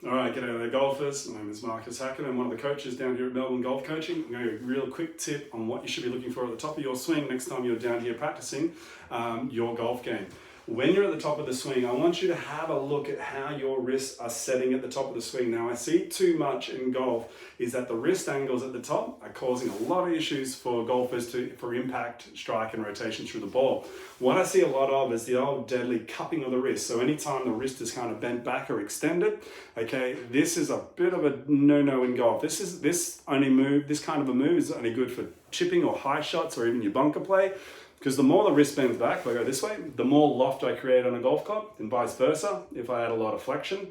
All right, g'day there golfers. My name is Marcus Hackett. I'm one of the coaches down here at Melbourne Golf Coaching. I'm going to give you a real quick tip on what you should be looking for at the top of your swing next time you're down here practicing your golf game. When you're at the top of the swing, I want you to have a look at how your wrists are setting at the top of the swing. Now, I see too much in golf is that the wrist angles at the top are causing a lot of issues for golfers for impact, strike, and rotation through the ball. What I see a lot of is the old deadly cupping of the wrist. So anytime the wrist is kind of bent back or extended, okay, this is a bit of a no-no in golf. This kind of a move is only good for chipping or high shots or even your bunker play. Because the more the wrist bends back, if I go this way, the more loft I create on a golf club, and vice versa. If I add a lot of flexion,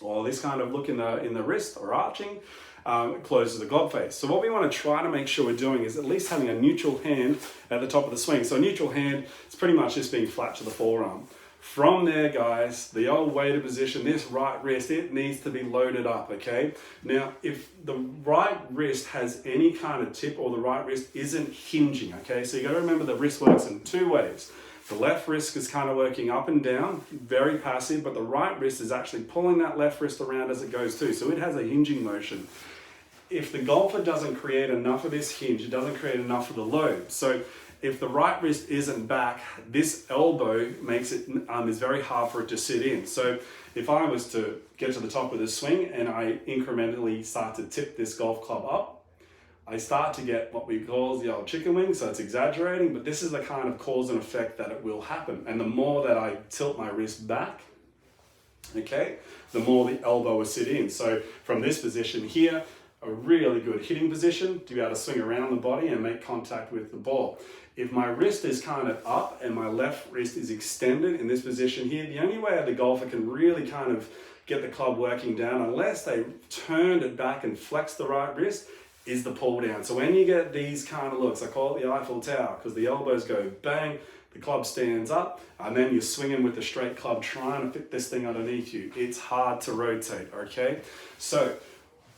or this kind of look in the wrist or arching, it closes the club face. So what we want to try to make sure we're doing is at least having a neutral hand at the top of the swing. So a neutral hand is pretty much just being flat to the forearm. From there, guys, the old weighted position, this right wrist, it needs to be loaded up, okay? Now, if the right wrist has any kind of tip or the right wrist isn't hinging, okay? So you gotta remember the wrist works in two ways. The left wrist is kind of working up and down, very passive, but the right wrist is actually pulling that left wrist around as it goes too. So it has a hinging motion. If the golfer doesn't create enough of this hinge, it doesn't create enough of the load. So if the right wrist isn't back, this elbow makes it is very hard for it to sit in. So if I was to get to the top of the swing and I incrementally start to tip this golf club up, I start to get what we call the old chicken wing. So it's exaggerating, but this is the kind of cause and effect that it will happen. And the more that I tilt my wrist back, okay, the more the elbow will sit in. So from this position here, a really good hitting position to be able to swing around the body and make contact with the ball. If my wrist is kind of up and my left wrist is extended in this position here, the only way the golfer can really kind of get the club working down, unless they turned it back and flex the right wrist, is the pull down. So when you get these kind of looks, I call it the Eiffel Tower, because the elbows go bang, the club stands up, and then you're swinging with the straight club trying to fit this thing underneath you. It's hard to rotate, okay? So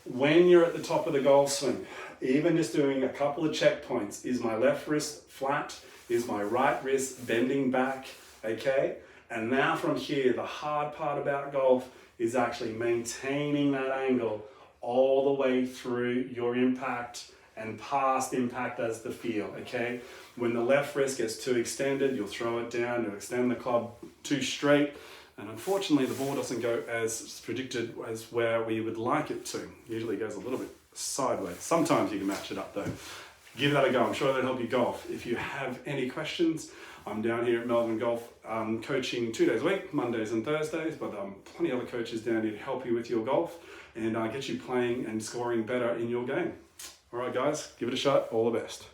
when you're at the top of the golf swing, even just doing a couple of checkpoints, is my left wrist flat? Is my right wrist bending back? Okay? And now from here, the hard part about golf is actually maintaining that angle all the way through your impact and past impact as the feel, okay? When the left wrist gets too extended, you'll throw it down, you'll extend the club too straight, and unfortunately the ball doesn't go as predicted as where we would like it to. Usually it goes a little bit sideways. Sometimes you can match it up though. Give that a go. I'm sure that'll help you golf. If you have any questions, I'm down here at Melbourne Golf coaching 2 days a week, Mondays and Thursdays, but plenty of other coaches down here to help you with your golf and get you playing and scoring better in your game. All right, guys, give it a shot. All the best.